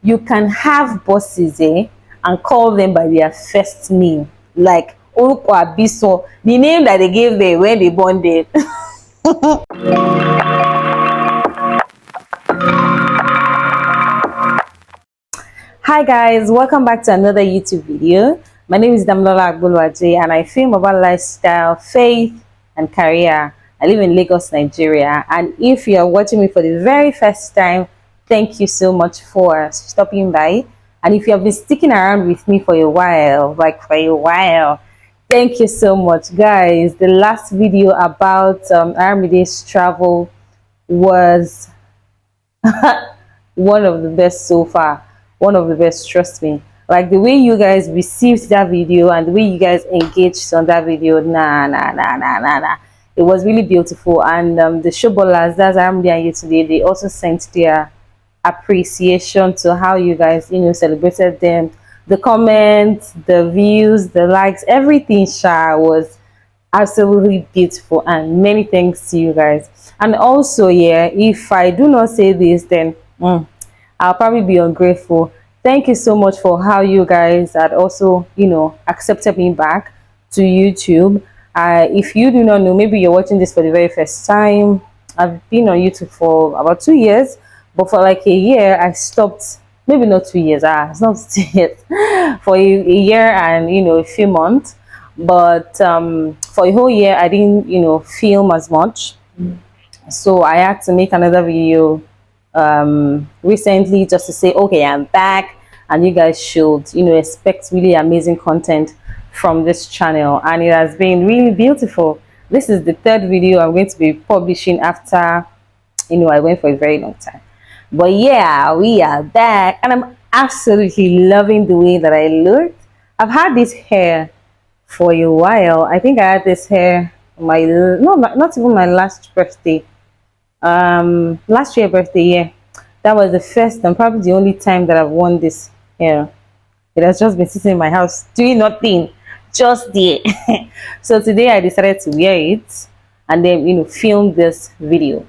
you can have bosses and call them by their first name, like Orúkọ Àbísọ, the name that they gave them when they born them. Hi guys, welcome back to another YouTube video. My name is Damilola Agboluwaje and I film about lifestyle, faith and career. I live in Lagos, Nigeria, and if you are watching me for the very first time, thank you so much for stopping by. And if you have been sticking around with me for a while, thank you so much guys. The last video about Aramide's travel was one of the best so far, one of the best, trust me. Like the way you guys received that video and the way you guys engaged on that video, it was really beautiful. And the showballers, that's Aramide and Yetunde, they also sent their appreciation to how you guys, celebrated them. The comments, the views, the likes, everything was absolutely beautiful, and many thanks to you guys. And also, yeah, if I do not say this, then I'll probably be ungrateful. Thank you so much for how you guys had also, accepted me back to YouTube. If you do not know, maybe you're watching this for the very first time. I've been on YouTube for about 2 years, but for like a year, I stopped. Maybe not 2 years. It's not 2 years. For a year and a few months, but for a whole year, I didn't film as much. So I had to make another video recently just to say, okay, I'm back, and you guys should expect really amazing content from this channel, and it has been really beautiful. This is the third video I'm going to be publishing after I went for a very long time. But yeah, we are back, and I'm absolutely loving the way that I look. I've had this hair for a while. I think I had this hair not even my last birthday. Last year birthday, yeah, that was the first and probably the only time that I've worn this hair. It has just been sitting in my house doing nothing, just there. So today I decided to wear it and then film this video.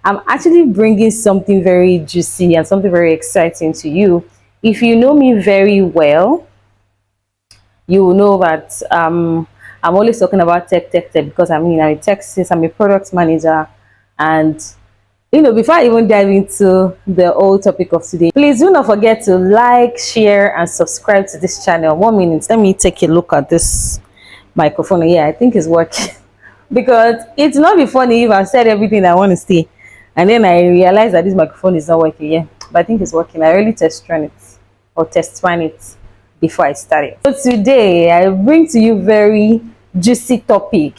I'm actually bringing something very juicy and something very exciting to you. If you know me very well, you will know that I'm always talking about tech because I'm a Texas, I'm a product manager. And before I even dive into the whole topic of today, please do not forget to like, share and subscribe to this channel. 1 minute, let me take a look at this microphone. Yeah, I think it's working. Because it's not be funny if I said everything I want to say and then I realize that this microphone is not working. Yeah, but I think it's working. I really test run it before I started. So today I bring to you very juicy topic.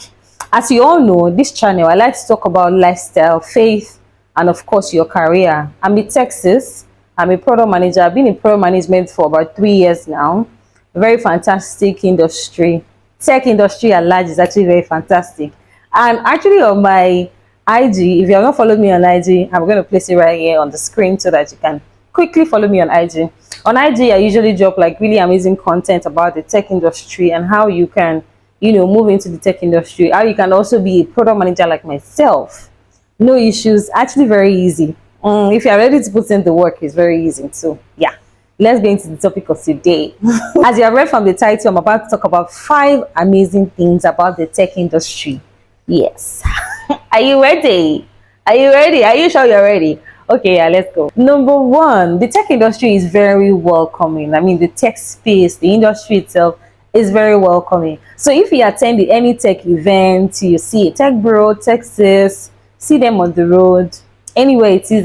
As you all know, this channel, I like to talk about lifestyle, faith, and of course your career. I'm in Texas. I'm a product manager. I've been in product management for about 3 years now. Very fantastic industry. Tech industry at large is actually very fantastic. And actually on my IG, if you have not followed me on IG, I'm going to place it right here on the screen so that you can quickly follow me on IG. On IG, I usually drop like really amazing content about the tech industry and how you can move into the tech industry, how you can also be a product manager like myself. No issues, actually very easy. If you're ready to put in the work, it's very easy. So yeah, let's get into the topic of today. As you have read from the title, I'm about to talk about 5 amazing things about the tech industry. Yes. Are you ready? Are you ready? Are you sure you're ready? Okay, yeah, let's go. Number 1, the tech industry is very welcoming. I mean, the tech space, the industry itself is very welcoming. So if you attend any tech event, you see a tech bro, Texas, see them on the road, anywhere it is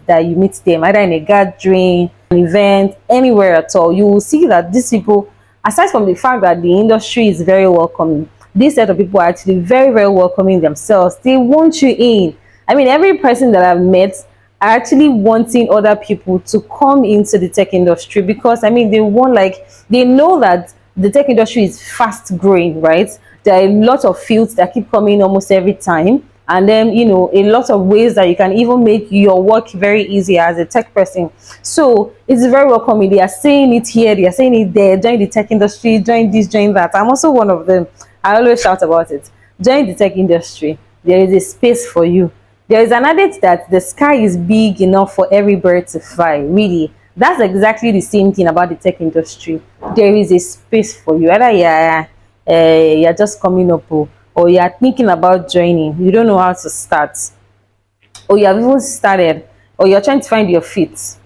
that you meet them, either in a gathering, an event, anywhere at all, you will see that these people, aside from the fact that the industry is very welcoming, this set of people are actually very, very welcoming themselves. They want you in. I mean, every person that I've met are actually wanting other people to come into the tech industry because, I mean, they know that the tech industry is fast growing, right? There are a lot of fields that keep coming almost every time. And then, a lot of ways that you can even make your work very easy as a tech person. So it's very welcoming. They are saying it here, they are saying it there. Join the tech industry, join this, join that. I'm also one of them. I always shout about it. Join the tech industry. There is a space for you. There is an adage that the sky is big enough for every bird to fly. Really, That's exactly the same thing about the tech industry. There is a space for you. Whether you're just coming up, or you're thinking about joining, you don't know how to start, or you have even started, or you're trying to find your feet,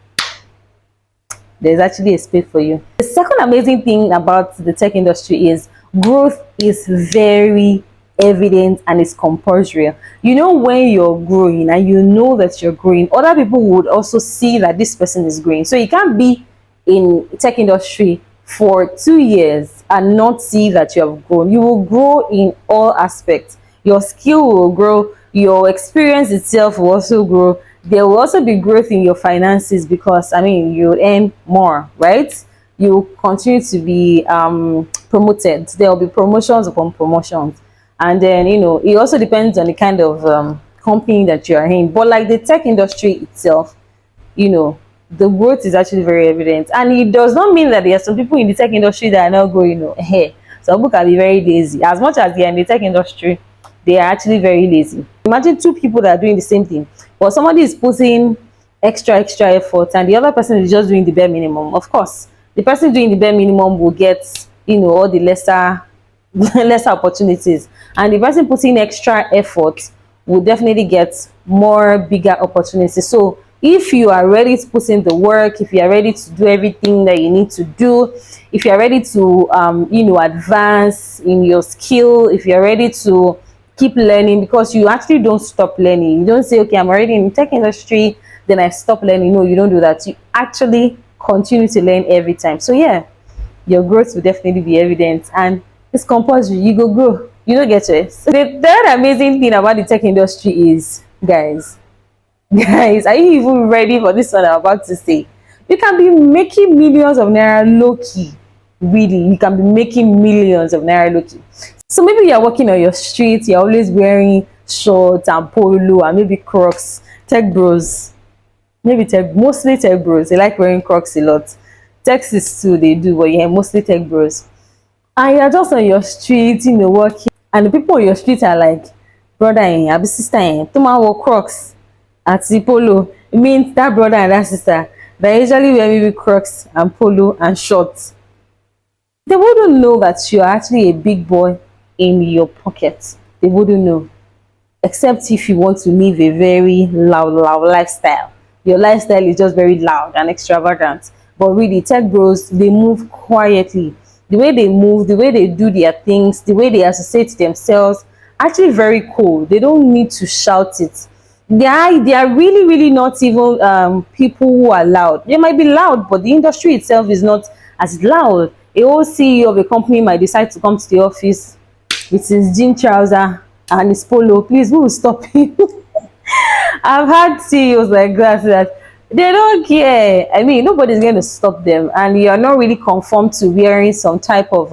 there's actually a space for you. The second amazing thing about the tech industry is growth is very evident and it's compulsory. You know, when you're growing and you know that you're growing, other people would also see that this person is growing. So you can't be in tech industry for 2 years and not see that you have grown. You will grow in all aspects. Your skill will grow, your experience itself will also grow. There will also be growth in your finances, because I mean, you earn more, right? You continue to be promoted. There will be promotions upon promotions. And then, you know, it also depends on the kind of company that you are in. But like the tech industry itself, you know, the growth is actually very evident. And it does not mean that there are some people in the tech industry that are not growing, you know. Hey, some people can be very lazy. As much as they are in the tech industry, they are actually very lazy. Imagine two people that are doing the same thing, but somebody is putting extra effort and the other person is just doing the bare minimum. Of course, the person doing the bare minimum will get, you know, all the lesser lesser opportunities, and the person putting extra effort will definitely get more bigger opportunities. So if you are ready to put in the work, if you are ready to do everything that you need to do, if you are ready to you know, advance in your skill, if you are ready to keep learning, because you actually don't stop learning. You don't say, okay, I'm already in the tech industry, then I stop learning. No, you don't do that. You actually continue to learn every time. So yeah, your growth will definitely be evident, and it's compulsory. You go grow, you don't get it. So the third amazing thing about the tech industry is, guys, are you even ready for this one I'm about to say? You can be making millions of naira low-key. Really, you can be making millions of naira low-key. So maybe you're walking on your street, you're always wearing shorts and polo and maybe Crocs. Tech bros, mostly tech bros, they like wearing Crocs a lot. Texas too, they do, but yeah, mostly tech bros. And you're just on your street, you know, walking, and the people on your street are like, brother abi sister to man wear Crocs àti polo. It means that brother and that sister, they usually wear maybe Crocs and polo and shorts. They wouldn't know that you're actually a big boy in your pocket. They wouldn't know, except if you want to live a very loud lifestyle. Your lifestyle is just very loud and extravagant. But really, tech bros, they move quietly. The way they move, the way they do their things, the way they associate themselves, actually very cool. They don't need to shout it. They are really not even people who are loud. They might be loud, but the industry itself is not as loud. A whole CEO of a company might decide to come to the office with his jean trouser and his polo. Please, who will stop him? I've had CEOs like that they don't care. I mean, nobody's going to stop them, and you are not really conformed to wearing some type of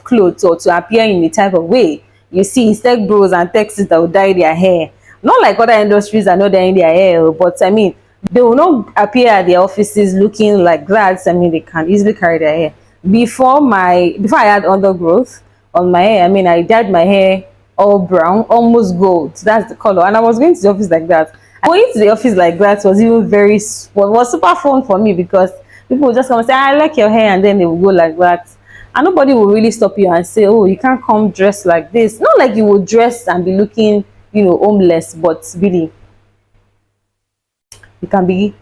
clothes, or to appear in a type of way. You see, it's tech bros and techs that will dye their hair. Not like other industries are not dyeing their hair, but I mean, they will not appear at their offices looking like that. I mean, they can easily carry their hair. Before I had undergrowth on my hair, I mean, I dyed my hair all brown, almost gold. That's the color, and I was going to the office like that. Going to the office like that was even was super fun for me, because people would just come and say, I like your hair, and then they will go like that. And nobody will really stop you and say, oh, you can't come dressed like this. Not like you will dress and be looking, you know, homeless, but really, you can be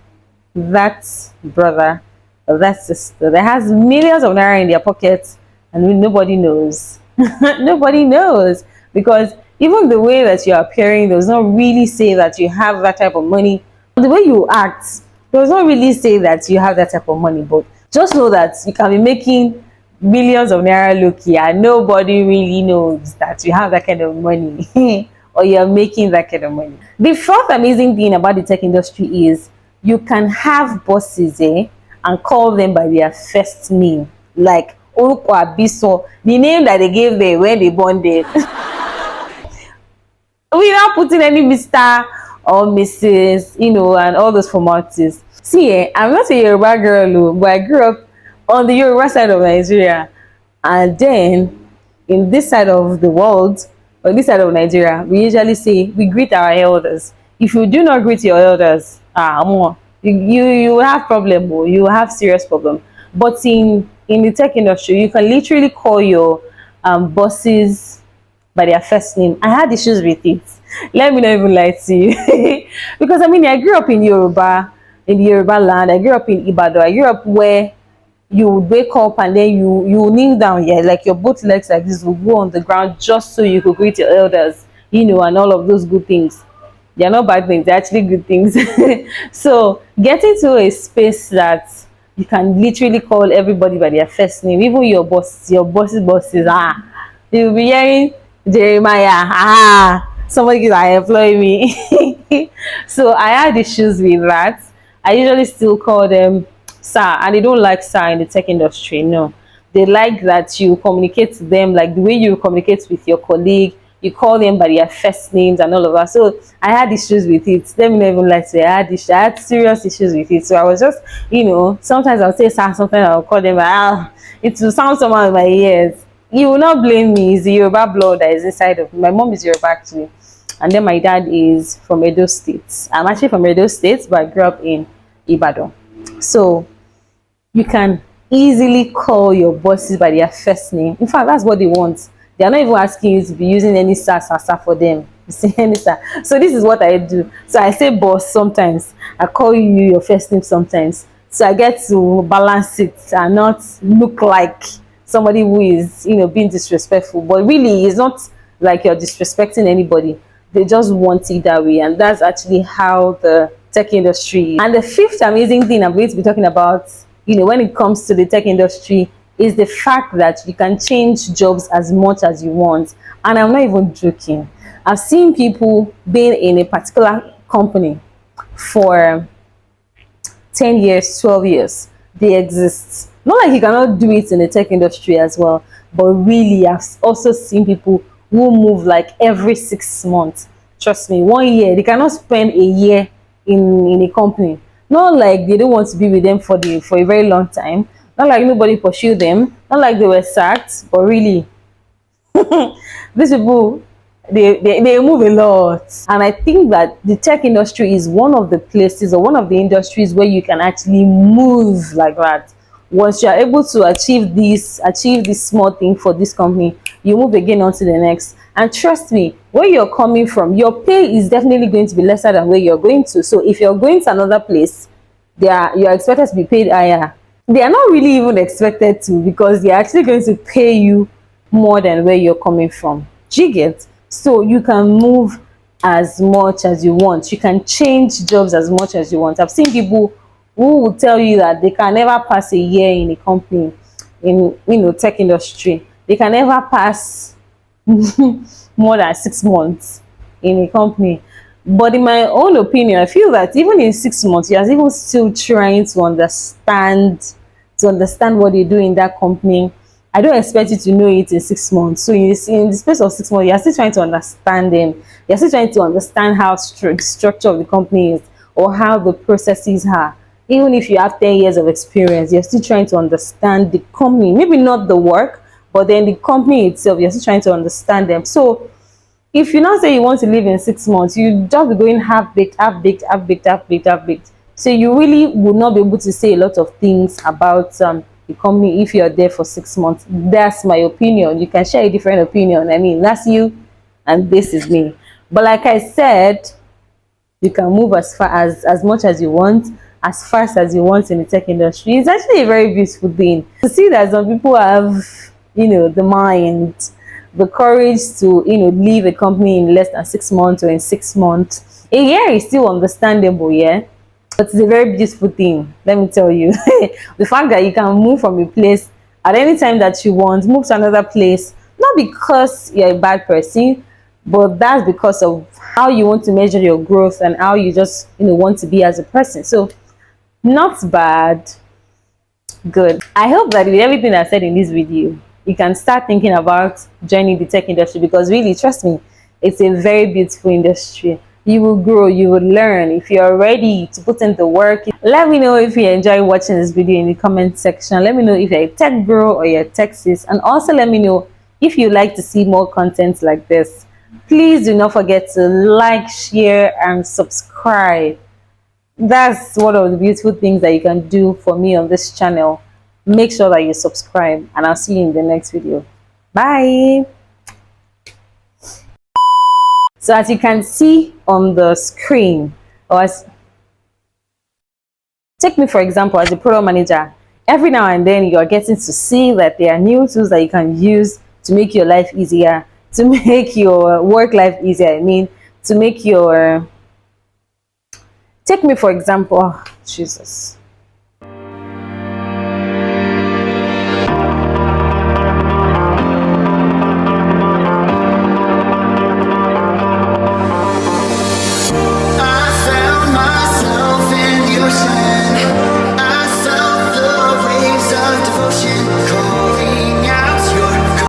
that brother or that sister that has millions of naira in their pockets, and nobody knows. Nobody knows, because even the way that you're appearing does not really say that you have that type of money. The way you act does not really say that you have that type of money. But just know that you can be making millions of naira low-key, and nobody really knows that you have that kind of money or you're making that kind of money. The fourth amazing thing about the tech industry is you can have bosses and call them by their first name, like Orúkọ Àbísọ, the name that they gave them when they born them. Without putting any Mr. or Mrs., you know, and all those formalities. See, I'm not a Yoruba girl, but I grew up on the Yoruba side of Nigeria. And then, in this side of the world, or this side of Nigeria, we usually say, we greet our elders. If you do not greet your elders, You will have problem, or you will have serious problem. But in the tech industry, you can literally call your bosses by their first name. I had issues with it. Let me not even lie to you. Because I mean, I grew up in Yoruba, in the Yoruba land. I grew up in Ibadan. I grew up where you would wake up and then you kneel down, yeah, like your both legs like this will go on the ground just so you could greet your elders, and all of those good things. They're not bad things, they're actually good things. So getting to a space that you can literally call everybody by their first name, even your boss's bosses, you'll be hearing Jeremiah, somebody that employ me. So I had issues with that. I usually still call them sir, and they don't like sir in the tech industry. No, they like that you communicate to them like the way you communicate with your colleague. You call them by their first names and all of that. So I had issues with it. Let me not even lie to you. I had serious issues with it. So I was just, sometimes I'll say sir, sometimes I'll call them. It will sound somehow in my ears. You will not blame me. It's the Yoruba blood that is inside of me. My mom is Yoruba actually, and then my dad is from Edo State. I'm actually from Edo State, but I grew up in Ibadan. So you can easily call your bosses by their first name. In fact, that's what they want. They are not even asking you to be using any sir for them. You see any sir. So this is what I do. So I say boss sometimes. I call you your first name sometimes. So I get to balance it and not look like somebody who is, being disrespectful. But really, it's not like you're disrespecting anybody. They just want it that way. And that's actually how the tech industry is. And the fifth amazing thing I'm going to be talking about, when it comes to the tech industry, is the fact that you can change jobs as much as you want. And I'm not even joking. I've seen people being in a particular company for 10 years, 12 years. They exist. Not like you cannot do it in the tech industry as well, but really I've also seen people who move like every 6 months. Trust me, 1 year, they cannot spend a year in a company. Not like they don't want to be with them for a very long time. Not like nobody pursued them. Not like they were sacked, but really, these people, they move a lot. And I think that the tech industry is one of the places or one of the industries where you can actually move like that. Once you are able to achieve this small thing for this company, you move again on to the next. And trust me, where you're coming from, your pay is definitely going to be lesser than where you're going to. So if you're going to another place, you're expected to be paid higher. They are not really even expected to, because they're actually going to pay you more than where you're coming from. Do you get? So you can move as much as you want. You can change jobs as much as you want. I've seen people who will tell you that they can never pass a year in a company, in tech industry. They can never pass more than 6 months in a company. But in my own opinion, I feel that even in 6 months, you're even still trying to understand what they do in that company. I don't expect you to know it in 6 months. So in the space of 6 months, you're still trying to understand them. You're still trying to understand how the structure of the company is, or how the processes are. Even if you have 10 years of experience, you're still trying to understand the company. Maybe not the work, but then the company itself, you're still trying to understand them. So if you now say you want to live in 6 months, you just be going half-baked. So you really would not be able to say a lot of things about the company if you're there for 6 months. That's my opinion. You can share a different opinion. I mean, that's you and this is me. But like I said, you can move as much as you want, as fast as you want in the tech industry. It's actually a very beautiful thing to see that some people have, the mind, the courage to, leave a company in less than 6 months or in 6 months. A year is still understandable, yeah, but it's a very beautiful thing. Let me tell you, the fact that you can move from a place at any time that you want, move to another place, not because you're a bad person, but that's because of how you want to measure your growth and how you just, want to be as a person. So not bad, good. I hope that with everything I said in this video, you can start thinking about joining the tech industry, because really, trust me, it's a very beautiful industry. You will grow, you will learn if you're ready to put in the work. Let me know if you enjoy watching this video in the comment section. Let me know if you're a tech bro or you're a tech sis, and also let me know if you like to see more content like this. Please do not forget to like, share, and subscribe. That's one of the beautiful things that you can do for me on this channel. Make sure that you subscribe, and I'll see you in the next video. Bye. So as you can see on the screen, or as take me for example as a product manager, every now and then you're getting to see that there are new tools that you can use to make your life easier, to make your work life easier. I mean, to make your, take me for example, oh, Jesus.